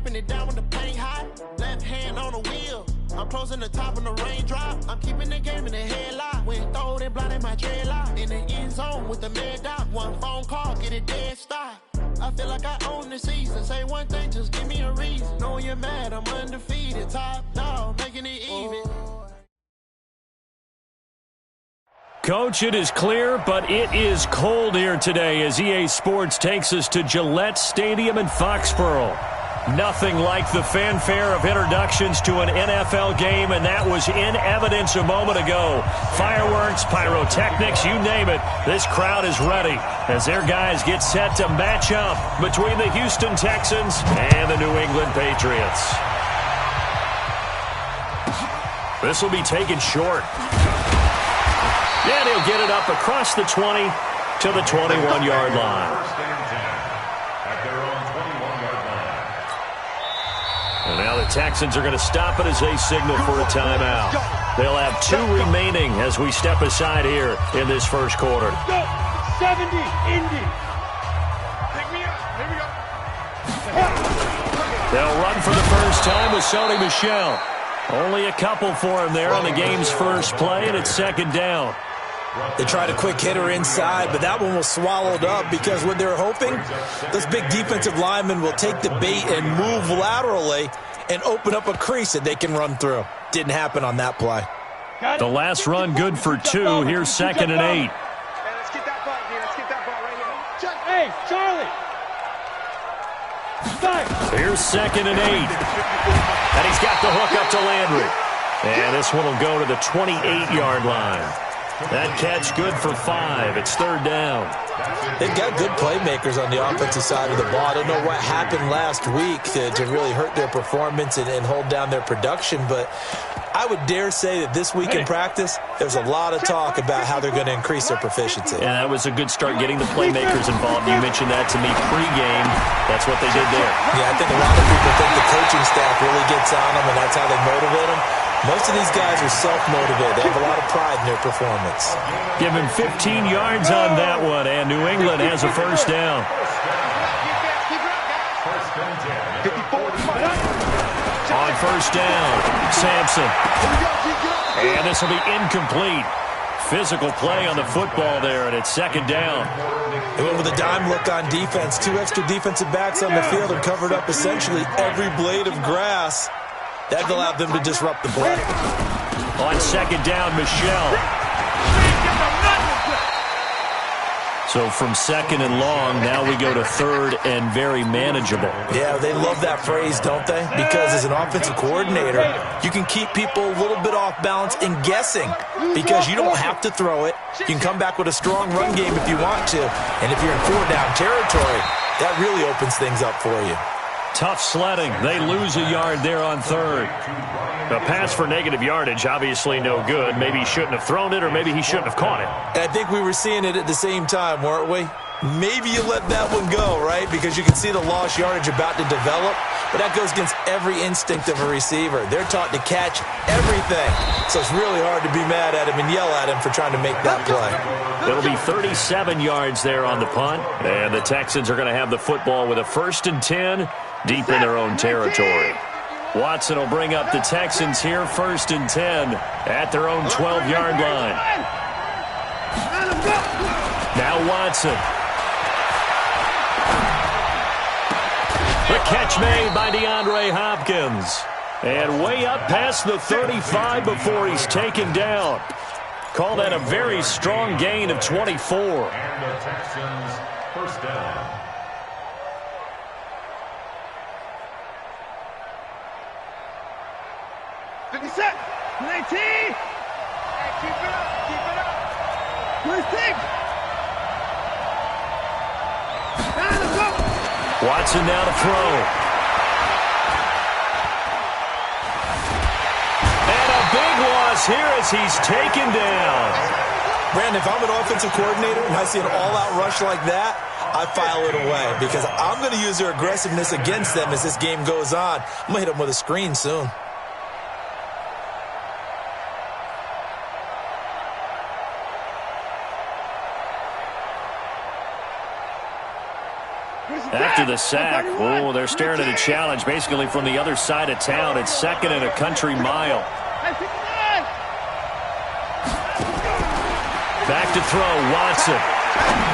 wiping it down when the paint hot. Left hand on the wheel. I'm closing the top of the raindrop. I'm keeping the game in the headlock. When throwed and blinded my dreadlock. In the end zone with the mad dot. One phone call, get it dead stop. I feel like I own the season. Say one thing, just give me a reason. Knowing you're mad, I'm undefeated. Top dog, making it even. Coach, it is clear, but it is cold here today as EA Sports takes us to Gillette Stadium in Foxborough. Nothing like the fanfare of introductions to an NFL game, and that was in evidence a moment ago. Fireworks, pyrotechnics, you name it. This crowd is ready as their guys get set to match up between the Houston Texans and the New England Patriots. This will be taken short. And he'll get it up across the 20 to the 21-yard line. And now the Texans are going to stop it as they signal for a timeout. They'll have 2 remaining as we step aside here in this first quarter. 70, Indy. Pick me up. Here we go. They'll run for the first time with Sony Michel. Only a couple for him there on the game's first play, and it's second down. They tried a quick hitter inside, but that one was swallowed up because what they're hoping, those big defensive linemen will take the bait and move laterally and open up a crease that they can run through. Didn't happen on that play. The last run good for 2. Here's second and 8. Hey, let's get that ball here. Let's get that ball right here. Hey, Charlie. Here's second and 8. And he's got the hook up to Landry. And this one will go to the 28-yard line. That catch good for 5. It's third down. They've got good playmakers on the offensive side of the ball. I don't know what happened last week to really hurt their performance and hold down their production, but I would dare say that this week in practice, there's a lot of talk about how they're going to increase their proficiency. And that was a good start getting the playmakers involved. You mentioned that to me pregame. That's what they did there. Yeah, I think a lot of people think the coaching staff really gets on them, and that's how they motivate them. Most of these guys are self-motivated. They have a lot of pride in their performance. Give him 15 yards on that one, and New England has a first down. On first down, Sampson. And this will be incomplete. Physical play on the football there, and it's second down. They went with a dime look on defense. 2 extra defensive backs on the field and covered up essentially every blade of grass. That allowed them to disrupt the play. On second down, Michel. So from second and long, now we go to third and very manageable. Yeah, they love that phrase, don't they? Because as an offensive coordinator, you can keep people a little bit off balance and guessing because you don't have to throw it. You can come back with a strong run game if you want to. And if you're in 4-down territory, that really opens things up for you. Tough sledding. They lose a yard there on third. A pass for negative yardage, obviously no good. Maybe he shouldn't have thrown it, or maybe he shouldn't have caught it. And I think we were seeing it at the same time, weren't we? Maybe you let that one go, right? Because you can see the lost yardage about to develop. But that goes against every instinct of a receiver. They're taught to catch everything. So it's really hard to be mad at him and yell at him for trying to make that play. It'll be 37 yards there on the punt. And the Texans are going to have the football with a 1st and 10 deep in their own territory. Watson will bring up the Texans here, 1st and 10 at their own 12-yard line. Now Watson. The catch made by DeAndre Hopkins. And way up past the 35 before he's taken down. Call that a very strong gain of 24. And the Texans first down. Set. 19. Hey, keep it up. Keep it up. Where's Dick? Let's go. Watson now to throw. And a big loss here as he's taken down. Brandon, if I'm an offensive coordinator and I see an all-out rush like that, I file it away because I'm going to use their aggressiveness against them as this game goes on. I'm going to hit them with a screen soon. after the sack. Oh, they're staring at a challenge basically from the other side of town. It's second and a country mile. Back to throw, Watson.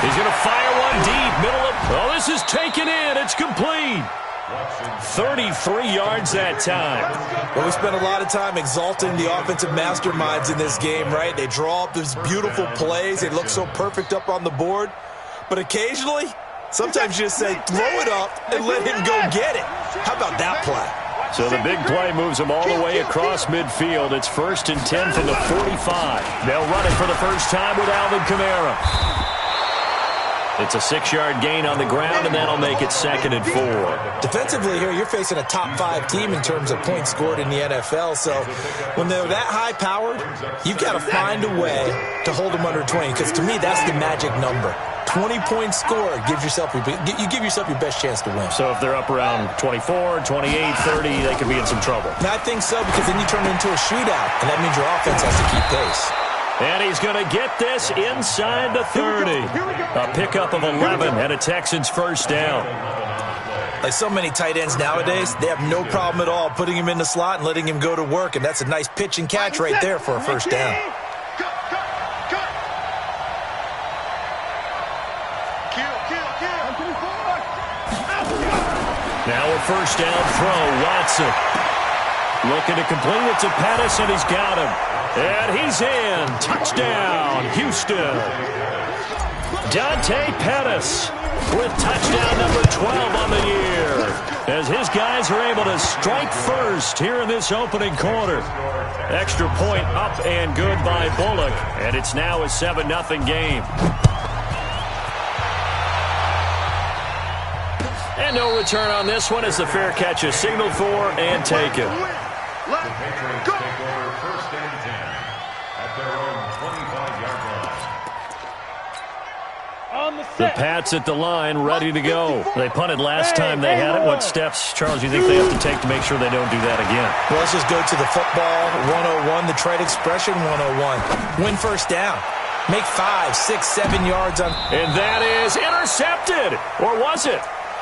He's going to fire one deep, middle of... Oh, this is taken in. It's complete. 33 yards that time. Well, we spent a lot of time exalting the offensive masterminds in this game, right? They draw up these beautiful plays. They look so perfect up on the board. But occasionally, sometimes you just say, throw it up and let him go get it. How about that play? So the big play moves him all the way across midfield. It's 1st and 10 from the 45. They'll run it for the first time with Alvin Kamara. It's a 6-yard gain on the ground, and that'll make it 2nd and 4. Defensively here, you're facing a top-5 team in terms of points scored in the NFL. So when they're that high-powered, you've got to find a way to hold them under 20. Because to me, that's the magic number. 20 points scored gives yourself you give yourself your best chance to win. So if they're up around 24, 28, 30, they could be in some trouble. And I think so, because then you turn it into a shootout, and that means your offense has to keep pace. And he's going to get this inside the 30. A pickup of 11 and a Texans first down. Like so many tight ends nowadays, they have no problem at all putting him in the slot and letting him go to work, and that's a nice pitch and catch right there for a first down. Now a first down throw, Watson. Looking to complete it to Pettis, and he's got him. And he's in. Touchdown, Houston. Dante Pettis with touchdown number 12 on the year, as his guys are able to strike first here in this opening quarter. Extra point up and good by Bullock, and it's now a 7-0 game. And no return on this one as the fair catch is signaled for and taken. The Patriots take over 1st and 10 at their own 25-yard line. The Pats at the line, ready to go. They punted last time they had it. What steps, Charles, do you think they have to take to make sure they don't do that again? Well, let's just go to the football 101, the trade expression 101. Win first down. Make 5, 6, 7 yards on. And that is intercepted. Or was it?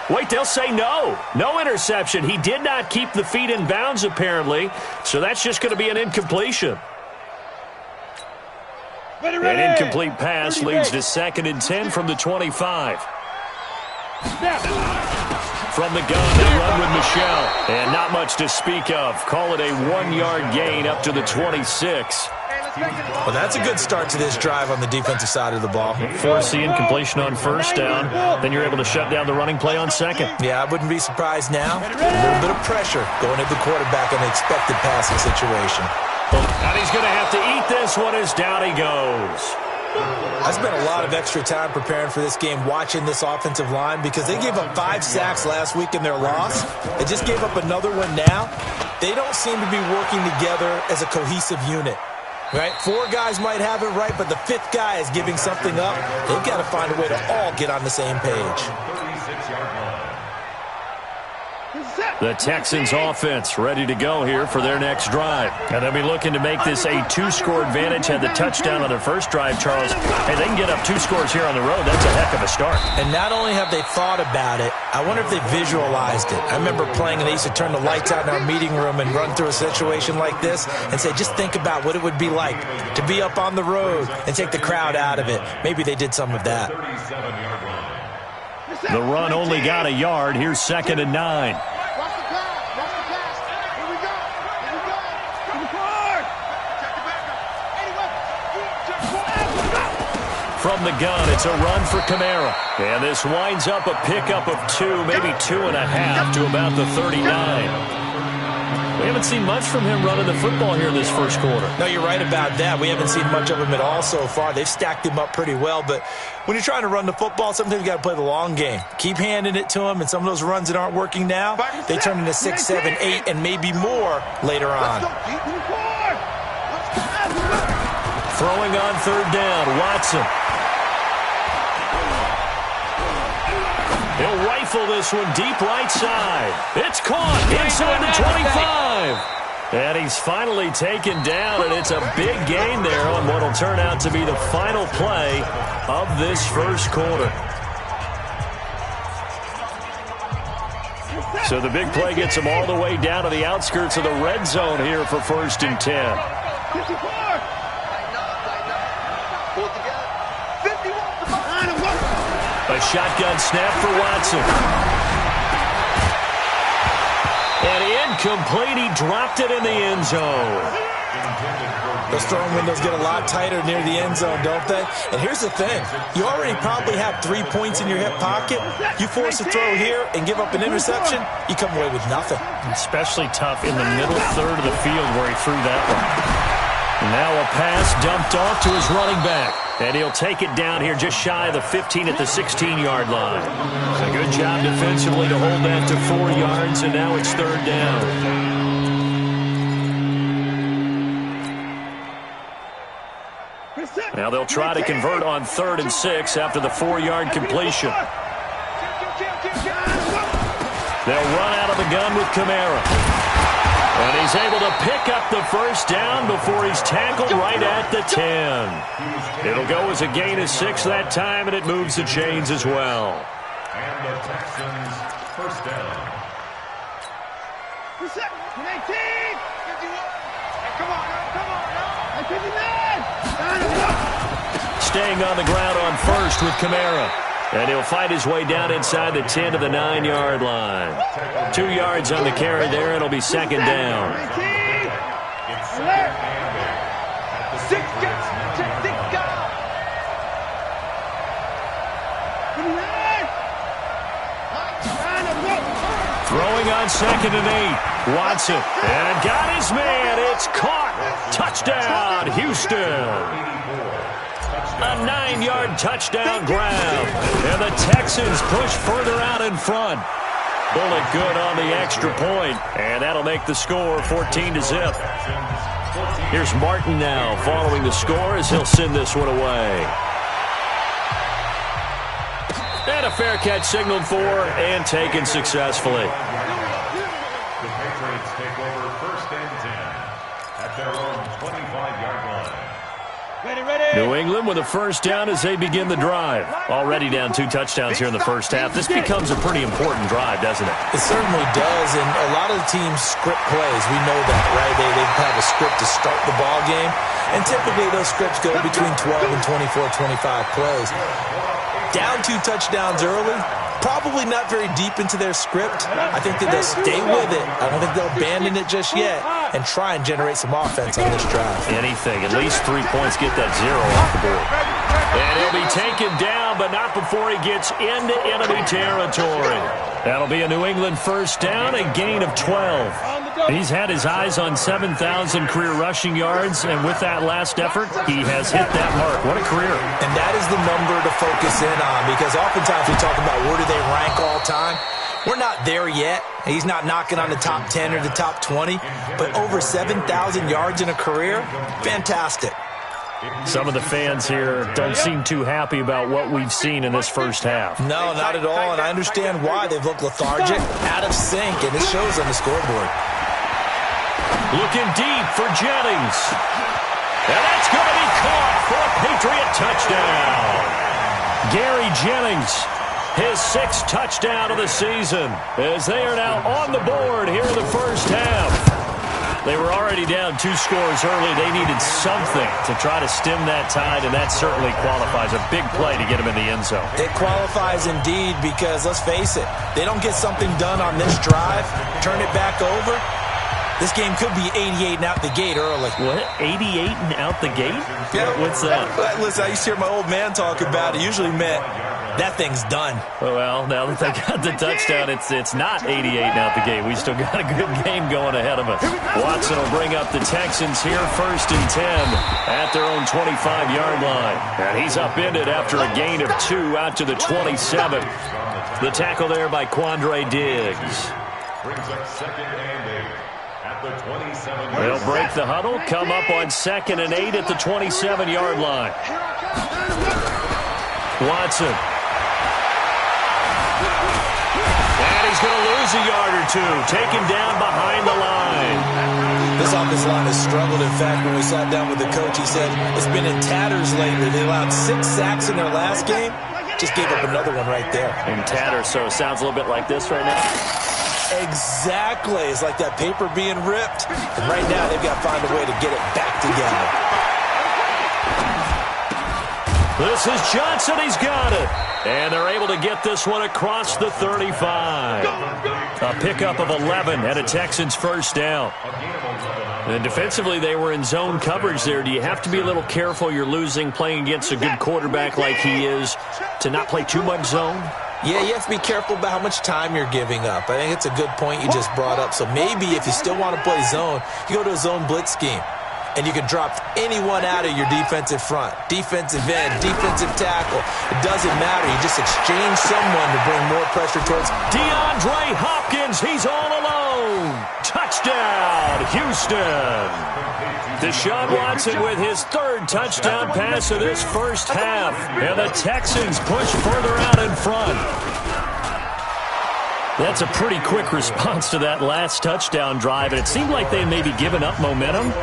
Wait, they'll say no. No interception. He did not keep the feet in bounds, apparently. So that's just going to be an incompletion. An incomplete pass leads to 2nd and 10 from the 25. From the gun, they run with Michelle. And not much to speak of. Call it a 1-yard gain up to the 26. Well, that's a good start to this drive on the defensive side of the ball. Force the incompletion on first down. Then you're able to shut down the running play on second. Yeah, I wouldn't be surprised now. A little bit of pressure going at the quarterback in an expected passing situation. And he's going to have to eat this one as down he goes. I spent a lot of extra time preparing for this game, watching this offensive line, because they gave up 5 sacks last week in their loss. They just gave up another one now. They don't seem to be working together as a cohesive unit. Right? 4 guys might have it right, but the 5th guy is giving something up. They've got to find a way to all get on the same page. The Texans offense ready to go here for their next drive. And they'll be looking to make this a 2-score advantage. Had the touchdown on their first drive, Charles. Hey, they can get up 2 scores here on the road. That's a heck of a start. And not only have they thought about it, I wonder if they visualized it. I remember playing, and they used to turn the lights out in our meeting room and run through a situation like this and say, just think about what it would be like to be up on the road and take the crowd out of it. Maybe they did some of that. The run only got a yard. Here's 2nd and 9. From the gun, it's a run for Kamara. And this winds up a pickup of 2, maybe 2.5 to about the 39. We haven't seen much from him running the football here this first quarter. No, you're right about that. We haven't seen much of him at all so far. They've stacked him up pretty well. But when you're trying to run the football, sometimes you got to play the long game. Keep handing it to him, and some of those runs that aren't working now, they turn into 6, 7, 8, and maybe more later on. Throwing on 3rd down, Watson. He'll rifle this one deep right side. It's caught inside the 25. And he's finally taken down, and it's a big gain there on what will turn out to be the final play of this first quarter. So the big play gets him all the way down to the outskirts of the red zone here for 1st and 10. 54. A shotgun snap for Watson. And incomplete. He dropped it in the end zone. Those throwing windows get a lot tighter near the end zone, don't they? And here's the thing. You already probably have 3 points in your hip pocket. You force a throw here and give up an interception, you come away with nothing. Especially tough in the middle third of the field where he threw that one. Now a pass dumped off to his running back. And he'll take it down here just shy of the 15 at the 16-yard line. A good job defensively to hold that to 4 yards, and now it's 3rd down. Now they'll try to convert on 3rd and 6 after the 4-yard completion. They'll run out of the gun with Kamara. And he's able to pick up the 1st down before he's tackled right at the 10. It'll go as a gain of 6 that time, and it moves the chains as well. And the Texans 1st down. 18. Come on. Staying on the ground on 1st with Kamara. And he'll fight his way down inside the 10 to the 9-yard line. 2 yards on the carry there, and it'll be 2nd down. Throwing on 2nd and 8. Watson. And got his man. It's caught. Touchdown, Houston. A 9-yard touchdown grab. And the Texans push further out in front. Bullet good on the extra point. And that'll make the score 14-0. Here's Martin now following the score as he'll send this one away. And a fair catch signaled for and taken successfully. The Patriots take over 1st and 10 at their own 25-yard line. New England with a 1st down as they begin the drive. Already down 2 touchdowns here in the 1st half. This becomes a pretty important drive, doesn't it? It certainly does, and a lot of the teams script plays. We know that, right? They have a script to start the ball game, and typically those scripts go between 12 and 24, 25 plays. Down 2 touchdowns early, probably not very deep into their script. I think that they'll stay with it. I don't think they'll abandon it just yet and try and generate some offense on this drive. Anything. At least 3 points, get that 0 off the board. And he'll be taken down, but not before he gets into enemy territory. That'll be a New England 1st down, a gain of 12. He's had his eyes on 7,000 career rushing yards, and with that last effort, he has hit that mark. What a career. And that is the number to focus in on, because oftentimes we talk about where do they rank all time. We're not there yet. He's not knocking on the top 10 or the top 20, but over 7,000 yards in a career, fantastic. Some of the fans here don't seem too happy about what we've seen in this 1st half. No, not at all, and I understand why. They've looked lethargic, out of sync, and it shows on the scoreboard. Looking deep for Jennings. And that's going to be caught for a Patriot touchdown. Gary Jennings, his 6th touchdown of the season, as they are now on the board here in the 1st half. They were already down 2 scores early. They needed something to try to stem that tide, and that certainly qualifies. A big play to get him in the end zone. It qualifies indeed, because let's face it, they don't get something done on this drive, turn it back over, this game could be 88 and out the gate early. What? 88 and out the gate? Yeah. What's that? Listen, I used to hear my old man talk about it. Usually meant that thing's done. Well, now that they got the touchdown, it's not 88 and out the gate. We still got a good game going ahead of us. Watson will bring up the Texans here 1st and 10 at their own 25-yard line. And he's upended after a gain of 2 out to the 27. The tackle there by Quandre Diggs. Brings up 2nd and 8 at the 27. They'll break the huddle, come up on 2nd and 8 at the 27-yard line. Watson. And he's going to lose a yard or 2, taken down behind the line. This offensive line has struggled. In fact, when we sat down with the coach, he said it's been in tatters lately. They allowed 6 sacks in their last game. Just gave up another one right there. In tatters, so it sounds a little bit like this right now. Exactly. It's like that paper being ripped. And right now, they've got to find a way to get it back together. This is Johnson. He's got it. And they're able to get this one across the 35. A pickup of 11 and a Texans first down. And defensively, they were in zone coverage there. Do you have to be a little careful? You're losing playing against a good quarterback like he is to not play too much zone? Yeah, you have to be careful about how much time you're giving up. I think it's a good point you just brought up. So maybe if you still want to play zone, you go to a zone blitz scheme. And you can drop anyone out of your defensive front. Defensive end, defensive tackle. It doesn't matter. You just exchange someone to bring more pressure towards DeAndre Hopkins. He's all alone. Touchdown, Houston. Deshaun Watson with his third touchdown pass of this first half. And the Texans push further out in front. That's a pretty quick response to that last touchdown drive. And it seemed like they may be giving up momentum.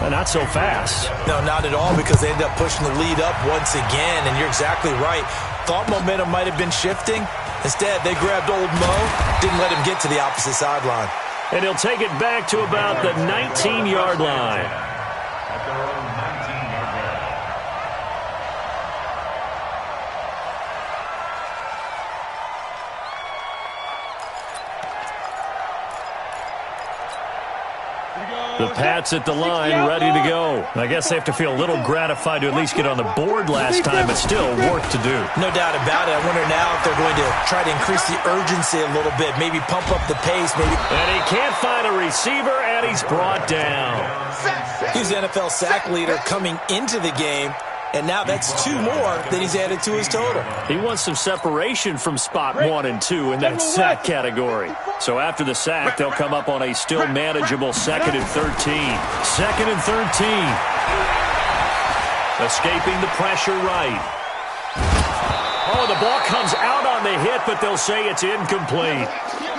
Not so fast. No, not at all, because they ended up pushing the lead up once again, and you're exactly right. Thought momentum might have been shifting. Instead, they grabbed old Mo, didn't let him get to the opposite sideline. And he'll take it back to about the 19-yard line. At their own 19-yard line. The Pats at the line, ready to go. I guess they have to feel a little gratified to at least get on the board last time, but still work to do. No doubt about it. I wonder now if they're going to try to increase the urgency a little bit, maybe pump up the pace. And he can't find a receiver, and he's brought down. He's the NFL sack leader coming into the game, and now that's 2 more than he's added to his total. He wants some separation from spot 1 and 2 in that sack category. So after the sack, they'll come up on a still manageable 2nd and 13. 2nd and 13. Escaping the pressure right. Oh, the ball comes out on the hit, but they'll say it's incomplete.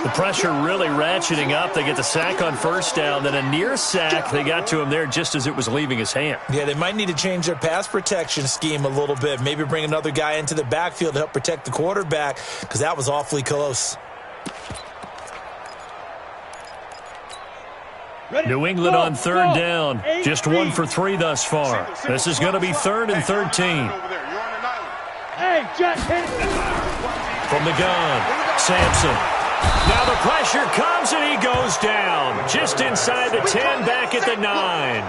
The pressure really ratcheting up. They get the sack on first down, then a near sack. They got to him there just as it was leaving his hand. Yeah, they might need to change their pass protection scheme a little bit. Maybe bring another guy into the backfield to help protect the quarterback, because that was awfully close. New England on 3rd down. Just 1 for 3 thus far. This is going to be 3rd and 13. From the gun, Sampson. Now the pressure comes and he goes down. Just inside the 10, back at the 9.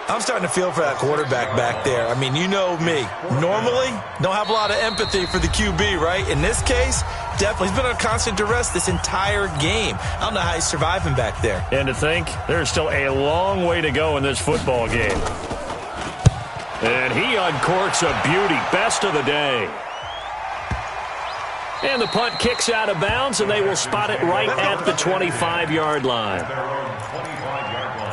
I'm starting to feel for that quarterback back there. I mean, you know me. Normally, don't have a lot of empathy for the QB, right? In this case, definitely. He's been under constant duress this entire game. I don't know how he's surviving back there. And to think, there's still a long way to go in this football game. And he uncorks a beauty. Best of the day. And the punt kicks out of bounds, and they will spot it right at the 25-yard line. At their own 25-yard line.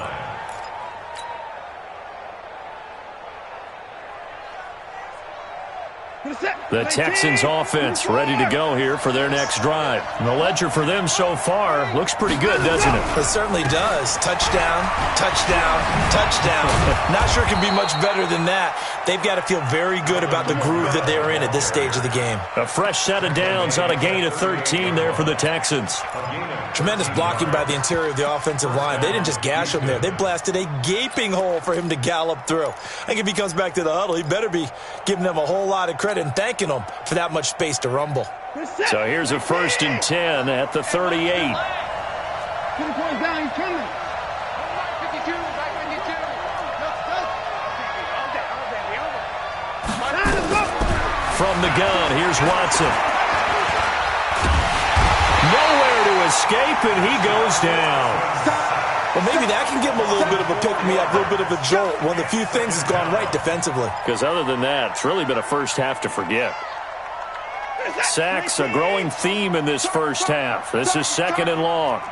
The Texans offense ready to go here for their next drive. And the ledger for them so far looks pretty good, doesn't it? It certainly does. Touchdown, touchdown, touchdown. Not sure it can be much better than that. They've got to feel very good about the groove that they're in at this stage of the game. A fresh set of downs on a gain of 13 there for the Texans. Tremendous blocking by the interior of the offensive line. They didn't just gash him there. They blasted a gaping hole for him to gallop through. I think if he comes back to the huddle, he better be giving them a whole lot of credit and thanking them for that much space to rumble. So here's a 1st and 10 at the 38. 2 points down, he's coming. 52, right 52. From the gun, here's Watson. Nowhere to escape, and he goes down. Well, maybe that can give him a little bit of a pick-me-up, a little bit of a jolt. One of the few things has gone right defensively. Because other than that, it's really been a first half to forget. Sacks, a growing theme in this first half. This is 2nd and long.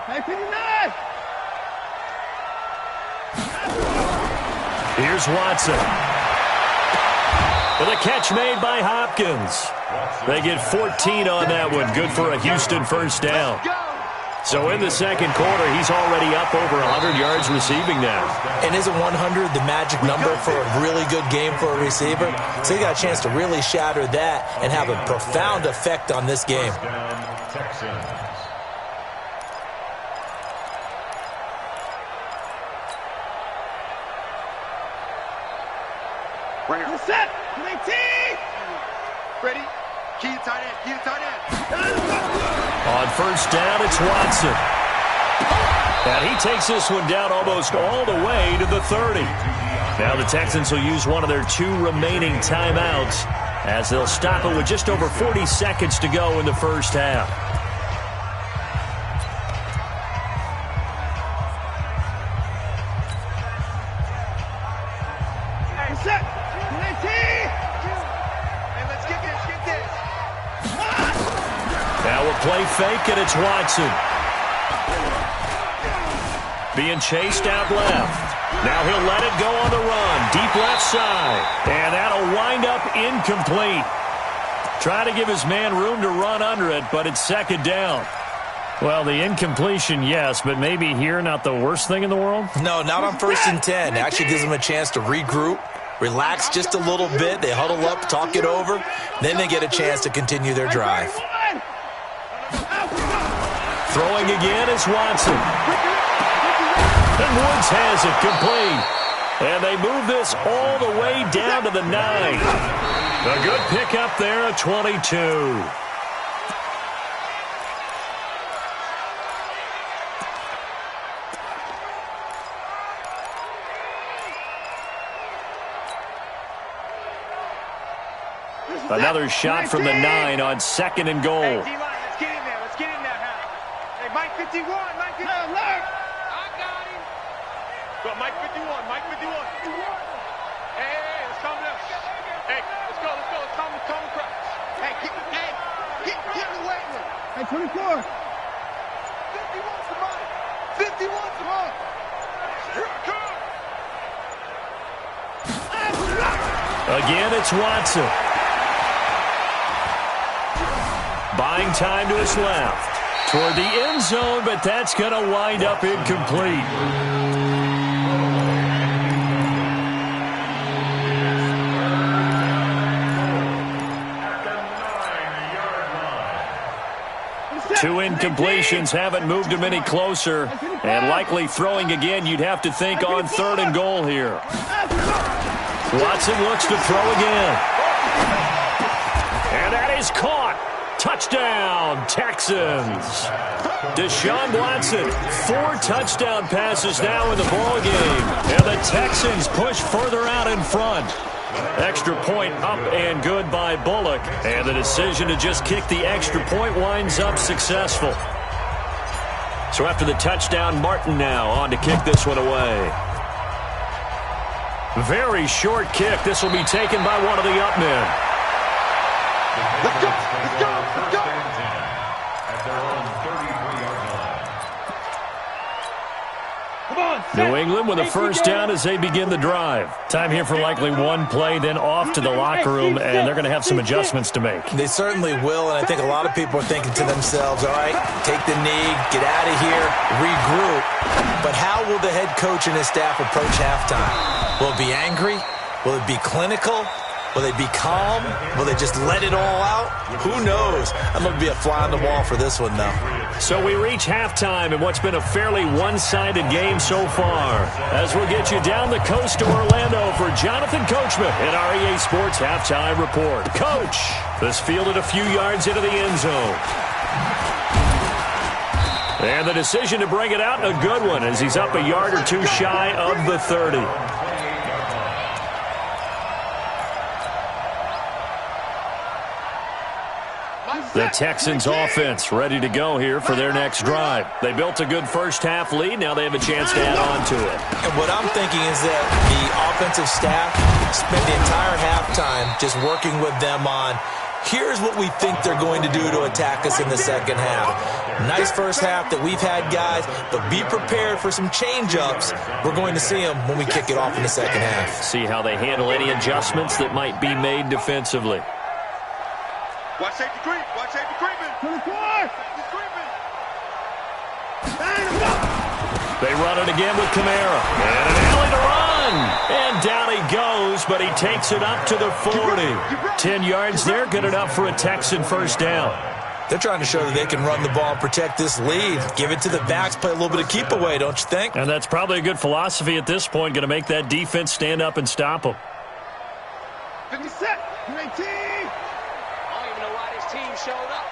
Here's Watson. With a catch made by Hopkins. They get 14 on that one. Good for a Houston first down. So in the second quarter, he's already up over 100 yards receiving now. And isn't 100 the magic number for a really good game for a receiver? So he got a chance to really shatter that and have a profound effect on this game. Right here. Set. Ready? Key to tight end. Key to tight end. On first down, it's Watson. And he takes this one down almost all the way to the 30. Now the Texans will use one of their 2 remaining timeouts as they'll stop it with just over 40 seconds to go in the first half. Now a play fake, and it's Watson. Being chased out left. Now he'll let it go on the run. Deep left side. And that'll wind up incomplete. Trying to give his man room to run under it, but it's second down. Well, the incompletion, yes, but maybe here not the worst thing in the world? No, not on 1st and 10. It actually gives them a chance to regroup, relax just a little bit. They huddle up, talk it over. Then they get a chance to continue their drive. Throwing again is Watson. And Woods has it complete. And they move this all the way down to the 9. A good pickup there at 22. Another shot from the 9 on 2nd and goal. Hey, D-line, let's get in there. Let's get in there, Hal. Hey, Mike 51. Mike 51. I got him. Go, Mike 51. Mike 51. Hey, let's calm down. Hey, let's go. Let's calm the crowd. Hey, get the weight room. Hey, 24. 51, come on. 51, come on. Here it comes. Again, it's Watson. Buying time to his left. Toward the end zone, but that's going to wind up incomplete. Two incompletions haven't moved him any closer. And likely throwing again, you'd have to think on 3rd and goal here. Watson looks to throw again. And that is caught. Touchdown, Texans. Deshaun Watson, 4 touchdown passes now in the ballgame. And the Texans push further out in front. Extra point up and good by Bullock. And the decision to just kick the extra point winds up successful. So after the touchdown, Martin now on to kick this one away. Very short kick. This will be taken by one of the up men. Let's go. Let's go. Let's go. At their own 33-yard line. Come on. New England with a first down as they begin the drive. Time here for likely one play, then off to the locker room, and they're going to have some adjustments to make. They certainly will, and I think a lot of people are thinking to themselves, all right, take the knee, get out of here, regroup. But how will the head coach and his staff approach halftime? Will it be angry? Will it be clinical? Will they be calm? Will they just let it all out? Who knows? I'm going to be a fly on the wall for this one, though. So we reach halftime in what's been a fairly one-sided game so far. As we'll get you down the coast to Orlando for Jonathan Coachman in our EA Sports Halftime Report. Coach, this fielded a few yards into the end zone. And the decision to bring it out, a good one, as he's up a yard or two shy of the 30. The Texans offense ready to go here for their next drive. They built a good first-half lead. Now they have a chance to add on to it. And what I'm thinking is that the offensive staff spent the entire halftime just working with them on, here's what we think they're going to do to attack us in the second half. Nice first half that we've had, guys, but be prepared for some change-ups. We're going to see them when we kick it off in the second half. See how they handle any adjustments that might be made defensively. Watch safety creep. Watch safety creeping. 24. They run it again with Kamara. And an alley to run. And down he goes, but he takes it up to the 40. 10 yards there, good enough for a Texan first down. They're trying to show that they can run the ball and protect this lead. Give it to the backs, play a little bit of keep away, don't you think? And that's probably a good philosophy at this point, going to make that defense stand up and stop them. don't even know why this team showed up.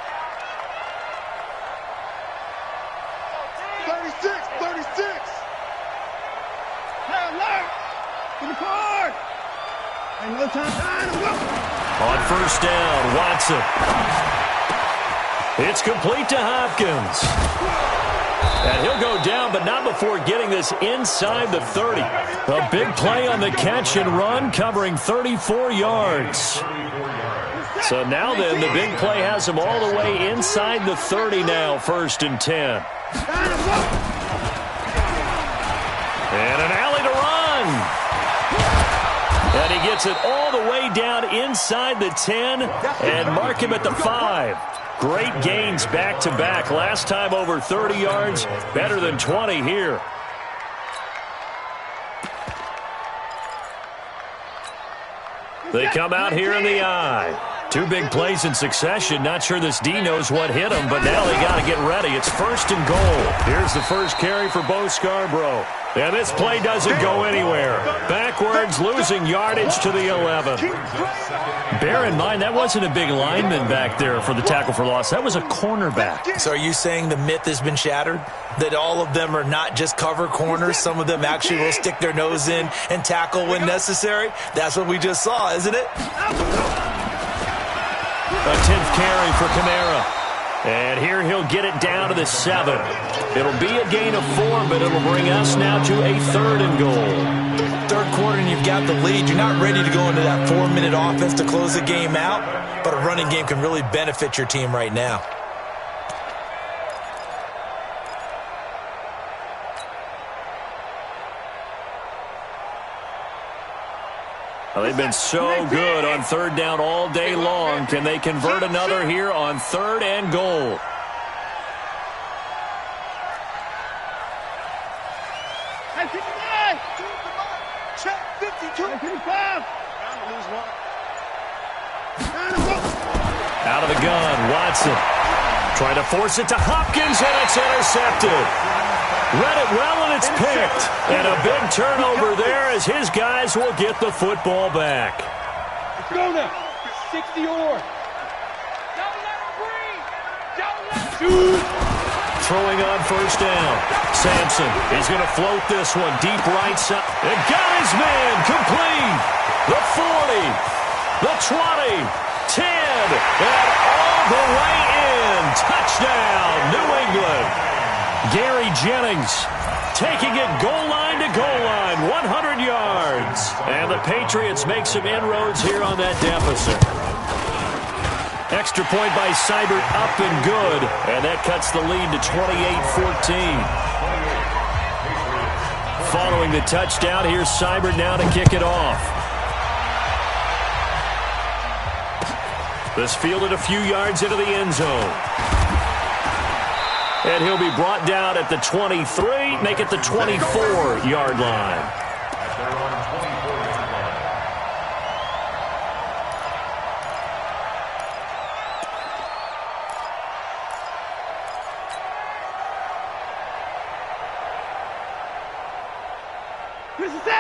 36. Hey, alert! To the card! Ain't no time to go. On first down, Watson. It's complete to Hopkins. And he'll go down, but not before getting this inside the 30. A big play on the catch and run, covering 34 yards. So now then, the big play has him all the way inside the 30 now, 1st and 10. And an alley to run. And he gets it all the way down inside the 10 and mark him at the 5. Great gains back-to-back. Last time over 30 yards, better than 20 here. They come out here in the eye. 2 big plays in succession. Not sure this D knows what hit him, but now they got to get ready. It's 1st and goal. Here's the first carry for Bo Scarborough. And this play doesn't go anywhere. Backwards, losing yardage to the 11. Bear in mind, that wasn't a big lineman back there for the tackle for loss. That was a cornerback. So are you saying the myth has been shattered? That all of them are not just cover corners? Some of them actually will stick their nose in and tackle when necessary? That's what we just saw, isn't it? A 10th carry for Kamara. And here he'll get it down to the 7. It'll be a gain of 4, but it'll bring us now to a 3rd and goal. 3rd quarter and you've got the lead. You're not ready to go into that 4-minute offense to close the game out, but a running game can really benefit your team right now. Well, they've been so good on 3rd down all day long. Can they convert another here on 3rd and goal? Hey, 59! Check 52! 55! Out of the gun, Watson. Trying to force it to Hopkins, and it's intercepted. Read it well, and it's picked. And a big turnover there as his guys will get the football back. Go now. 60 or. Don't let him breathe. Don't let him Throwing on 1st down. Sampson, he's going to float this one deep right side. And got his man complete. The 40, the 20, 10, and all the way in. Touchdown, New England. Gary Jennings taking it goal line to goal line, 100 yards. And the Patriots make some inroads here on that deficit. Extra point by Seibert, up and good. And that cuts the lead to 28-14. Following the touchdown, here's Seibert now to kick it off. This fielded a few yards into the end zone. And he'll be brought down at the 23, make it the 24-yard line.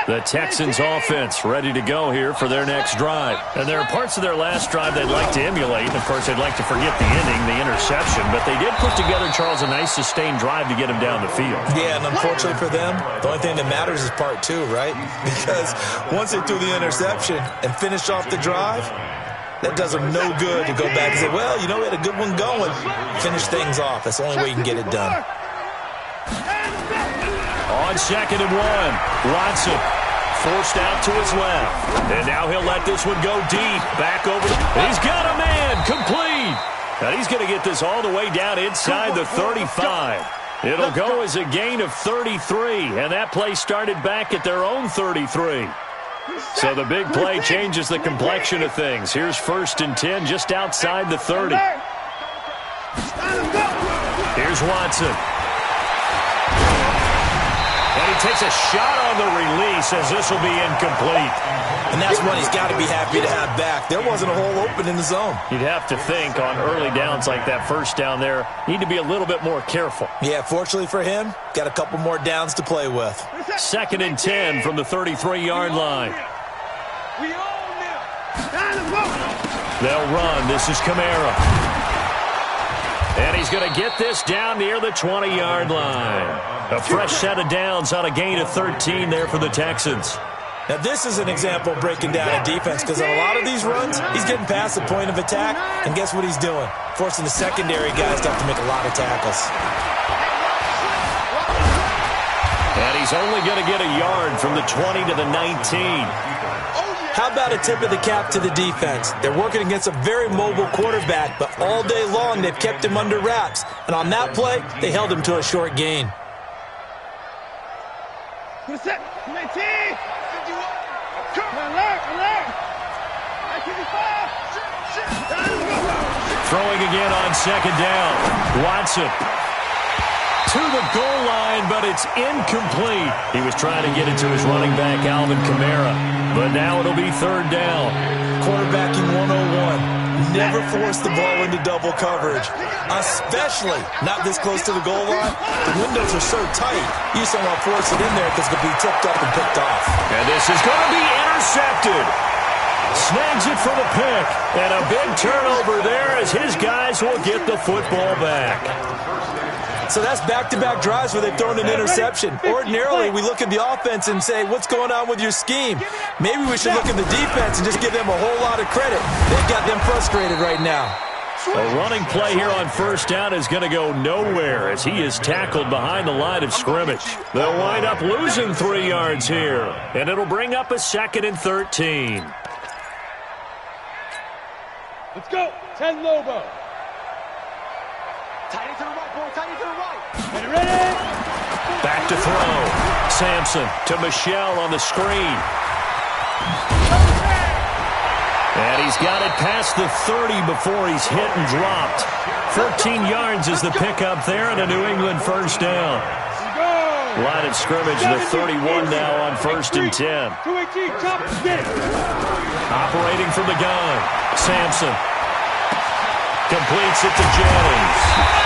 The Texans offense ready to go here for their next drive. And there are parts of their last drive they'd like to emulate. And, of course, they'd like to forget the ending, the interception. But they did put together, Charles, a nice sustained drive to get him down the field. Yeah, and unfortunately for them, the only thing that matters is part 2, right? Because once they threw the interception and finished off the drive, that does them no good to go back and say, well, you know, we had a good one going. Finish things off. That's the only way you can get it done. On 2nd and 1, Watson forced out to his left. And now he'll let this one go deep. Back over. He's got a man complete. And he's going to get this all the way down inside the 35. It'll go as a gain of 33. And that play started back at their own 33. So the big play changes the complexion of things. Here's 1st and 10 just outside the 30. Here's Watson. And he takes a shot on the release as this will be incomplete. And that's one he's got to be happy to have back. There wasn't a hole open in the zone. You'd have to think on early downs like that 1st down there, need to be a little bit more careful. Yeah, fortunately for him, got a couple more downs to play with. 2nd and 10 from the 33-yard line. We own them. They'll run. This is Kamara. And he's going to get this down near the 20-yard line. A fresh set of downs on a gain of 13 there for the Texans. Now, this is an example of breaking down a defense because on a lot of these runs, he's getting past the point of attack, and guess what he's doing? Forcing the secondary guys to have to make a lot of tackles. And he's only going to get a yard from the 20 to the 19. How about a tip of the cap to the defense? They're working against a very mobile quarterback, but all day long they've kept him under wraps. And on that play, they held him to a short gain. Good set. 19. Alert. 95. Throwing again on second down. Watson to the goal line, but it's incomplete. He was trying to get it to his running back, Alvin Kamara, but now it'll be third down. Quarterbacking 101. Never force the ball into double coverage, especially not this close to the goal line. The windows are so tight, you just don't want to force it in there because it'll be tipped up and picked off. And this is going to be intercepted. Snags it for the pick, and a big turnover there as his guys will get the football back. So that's back-to-back drives where they've thrown an interception. Ordinarily, we look at the offense and say, what's going on with your scheme? Maybe we should look at the defense and just give them a whole lot of credit. They've got them frustrated right now. A running play here on first down is going to go nowhere as he is tackled behind the line of scrimmage. They'll wind up losing 3 yards here, and it'll bring up a 2nd and 13. Let's go. 10 Lobo. Tight end to the right, boy. Tight end to the right. Ready? Back to throw. Sampson to Michelle on the screen. And he's got it past the 30 before he's hit and dropped. 14 yards is the pickup there and a New England first down. Line of scrimmage, the 31 now on 1st and 10. Operating from the gun. Sampson completes it to Jennings.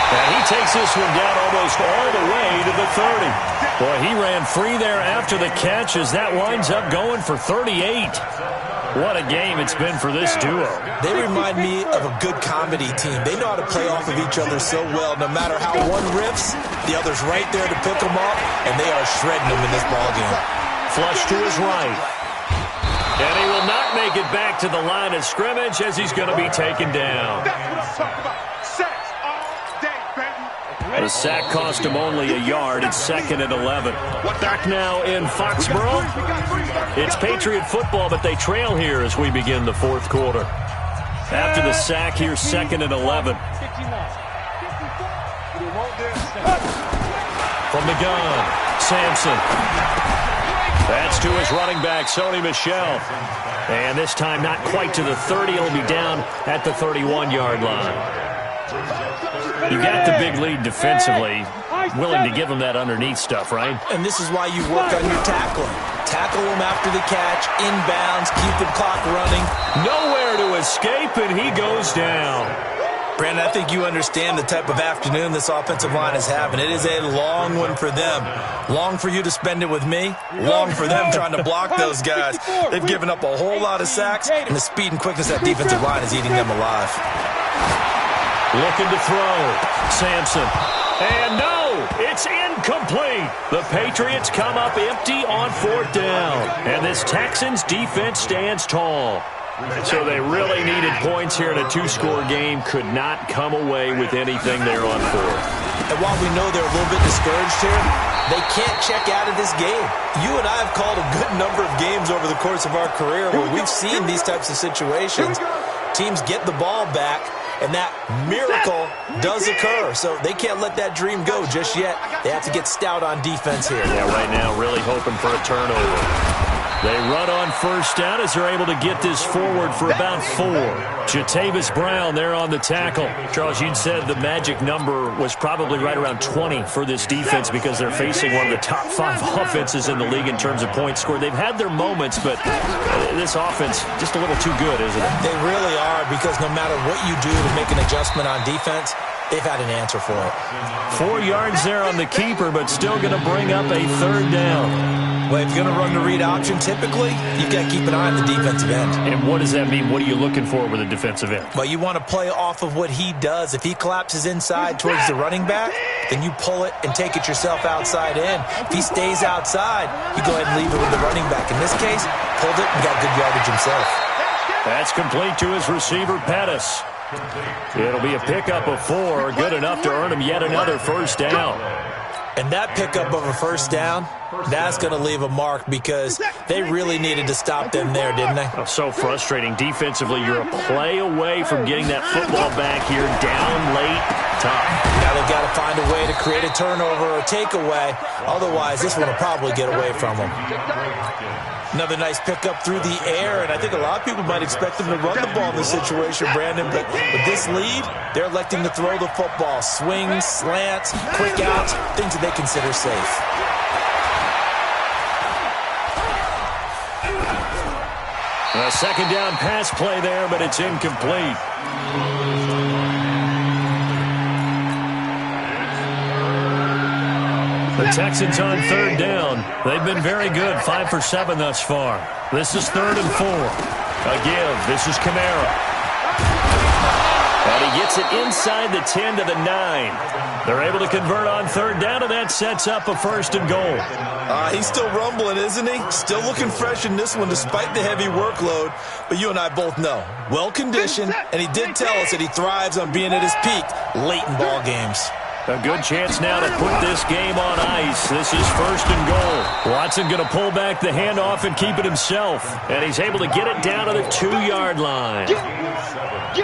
And he takes this one down almost all the way to the 30. Boy, he ran free there after the catch as that winds up going for 38. What a game it's been for this duo. They remind me of a good comedy team. They know how to play off of each other so well. No matter how one riffs, the other's right there to pick them up, and they are shredding them in this ballgame. Flush to his right. And he will not make it back to the line of scrimmage as he's going to be taken down. That's what I'm talking about. Sacks all day, baby. The sack cost him only a yard. It's 2nd and 11. Back now in Foxborough. It's Patriot football, but they trail here as we begin the 4th quarter. After the sack, here's 2nd and 11. From the gun, Sampson. That's to his running back, Sony Michel. And this time not quite to the 30. He'll be down at the 31-yard line. You got the big lead defensively. Willing to give him that underneath stuff, right? And this is why you work on your tackling. Tackle him after the catch, inbounds, keep the clock running. Nowhere to escape, and he goes down. Brandon, I think you understand the type of afternoon this offensive line is having. It is a long one for them. Long for you to spend it with me. Long for them trying to block those guys. They've given up a whole lot of sacks, and the speed and quickness of that defensive line is eating them alive. Looking to throw. Sampson. And no, it's incomplete. The Patriots come up empty on 4th down. And this Texans defense stands tall. So they really needed points here in a 2-score game. Could not come away with anything there on 4th. And while we know they're a little bit discouraged here, they can't check out of this game. You and I have called a good number of games over the course of our career where we've seen these types of situations. Teams get the ball back, and that miracle does occur. So they can't let that dream go just yet. They have to get stout on defense here. Yeah, right now really hoping for a turnover. They run on 1st down as they're able to get this forward for about 4. Jatavis Brown there on the tackle. Charles, you said the magic number was probably right around 20 for this defense because they're facing one of the top 5 offenses in the league in terms of points scored. They've had their moments, but this offense just a little too good, isn't it? They really are, because no matter what you do to make an adjustment on defense, they've had an answer for it. 4 yards there on the keeper, but still going to bring up a 3rd down. Well, if you're going to run the read option, typically, you've got to keep an eye on the defensive end. And what does that mean? What are you looking for with a defensive end? Well, you want to play off of what he does. If he collapses inside towards the running back, then you pull it and take it yourself outside in. If he stays outside, you go ahead and leave it with the running back. In this case, pulled it and got good yardage himself. That's complete to his receiver, Pettis. It'll be a pickup of 4, good enough to earn him yet another first down. And that pickup of a first down, that's going to leave a mark because they really needed to stop them there, didn't they? Oh, so frustrating. Defensively, you're a play away from getting that football back here, down late, tough. Now they've got to find a way to create a turnover or a takeaway. Otherwise, this one will probably get away from them. Another nice pickup through the air, and I think a lot of people might expect them to run the ball in this situation, Brandon, but with this lead, they're electing to throw the football. Swings, slants, quick outs, things that they consider safe. A second down pass play there, but it's incomplete. The Texans on third down. They've been very good, 5 for 7 thus far. This is 3rd and 4. A give. This is Kamara. And he gets it inside the 10 to the 9. They're able to convert on third down, and that sets up a 1st and goal. He's still rumbling, isn't he? Still looking fresh in this one despite the heavy workload. But you and I both know, well-conditioned, and he did tell us that he thrives on being at his peak late in ball games. A good chance now to put this game on ice. This is 1st and goal. Watson going to pull back the handoff and keep it himself. And he's able to get it down to the 2-yard line.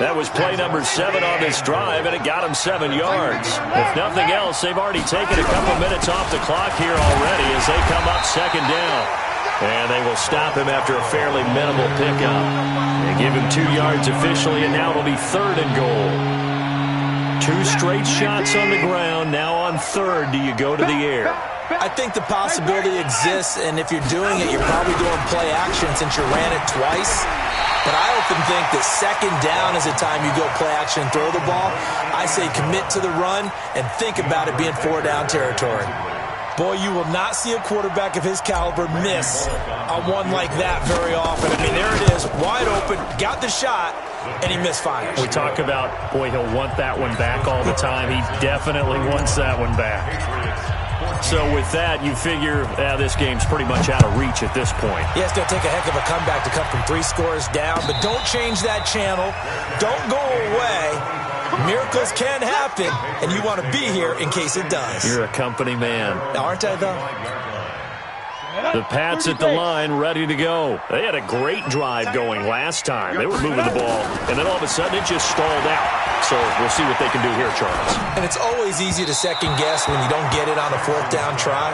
That was play number 7 on this drive, and it got him 7 yards. If nothing else, they've already taken a couple minutes off the clock here already as they come up 2nd down. And they will stop him after a fairly minimal pickup. They give him 2 yards officially, and now it'll be 3rd and goal. 2 straight shots on the ground. Now on 3rd, do you go to the air? I think the possibility exists, and if you're doing it, you're probably doing play action since you ran it twice. But I often think that 2nd down is the time you go play action and throw the ball. I say commit to the run and think about it being 4-down territory. Boy, you will not see a quarterback of his caliber miss on one like that very often. I mean, there it is, wide open, got the shot, and he misfires. We talk about, boy, he'll want that one back all the time. He definitely wants that one back. So with that, you figure this game's pretty much out of reach at this point. Yeah, it's going to take a heck of a comeback to come from 3 scores down, but don't change that channel. Don't go away. Miracles can happen, and you want to be here in case it does. You're a company man. Aren't I, though? The Pats at the line, ready to go. They had a great drive going last time. They were moving the ball, and then all of a sudden it just stalled out. So we'll see what they can do here, Charles. And it's always easy to second guess when you don't get it on a 4th down try.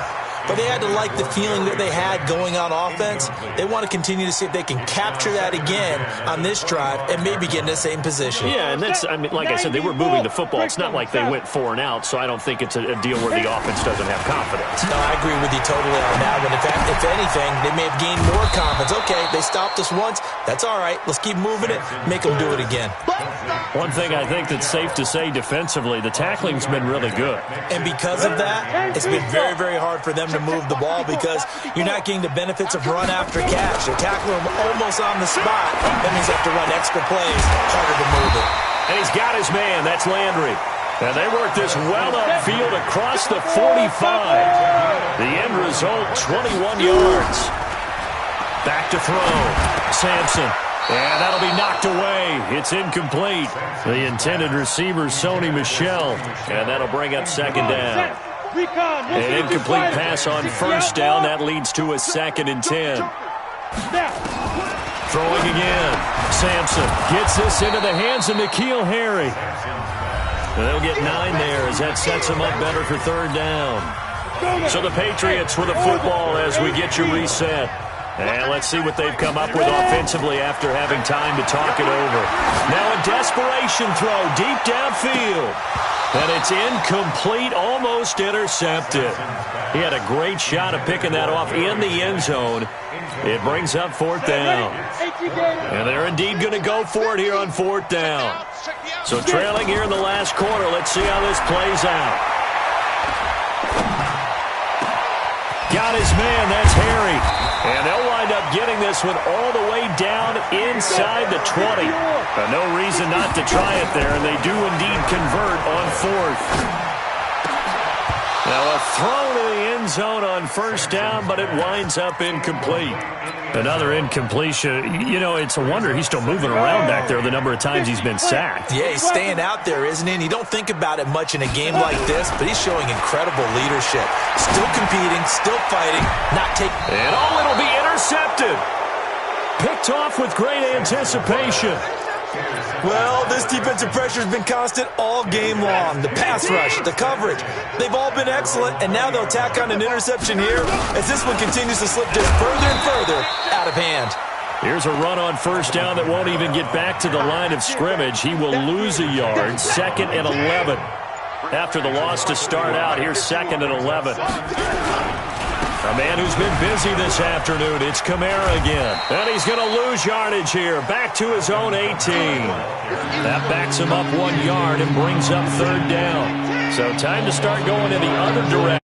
But they had to like the feeling that they had going on offense. They want to continue to see if they can capture that again on this drive and maybe get in the same position. Yeah, and that's, I mean, like I said, they were moving the football. It's not like they went 4 and out, so I don't think it's a deal where the offense doesn't have confidence. No, I agree with you totally on that one. If anything, they may have gained more confidence. Okay, they stopped us once. That's all right. Let's keep moving it. Make them do it again. One thing I think that's safe to say defensively, the tackling's been really good. And because of that, it's been very, very hard for them to move the ball because you're not getting the benefits of run after catch. They're tackling them almost on the spot. That means they have to run extra plays, harder to move it. And he's got his man. That's Landry. And they work this well upfield across the 45. The end result, 21 yards. Back to throw. Sampson. And that'll be knocked away. It's incomplete. The intended receiver, Sony Michel. And that'll bring up 2nd down. An incomplete pass on 1st down. That leads to a 2nd and 10. Throwing again. Sampson gets this into the hands of N'Keal Harry. And they'll get 9 there as that sets them up better for 3rd down. So the Patriots with a football as we get you reset. And let's see what they've come up with offensively after having time to talk it over. Now a desperation throw deep downfield. And it's incomplete, almost intercepted. He had a great shot at picking that off in the end zone. It brings up 4th down. And they're indeed going to go for it here on 4th down. So trailing here in the last quarter, let's see how this plays out. Got his man. That's Harry. And they'll wind up getting this one all the way down inside the 20. No reason not to try it there, and they do indeed convert on fourth. Now a throw to the end zone on first down, but it winds up incomplete. Another incompletion. You know, it's a wonder he's still moving around back there the number of times he's been sacked. Yeah, he's staying out there, isn't he? And you don't think about it much in a game like this, but he's showing incredible leadership. Still competing, still fighting, not taking... And it'll be intercepted. Picked off with great anticipation. Well, this defensive pressure has been constant all game long. The pass rush, the coverage, they've all been excellent, and now they'll tack on an interception here as this one continues to slip just further and further out of hand. Here's a run on first down that won't even get back to the line of scrimmage. He will lose a yard, 2nd and 11. After the loss to start out, here's 2nd and 11. A man who's been busy this afternoon, it's Kamara again. And he's going to lose yardage here, back to his own 18. That backs him up 1 yard and brings up 3rd down. So time to start going in the other direction.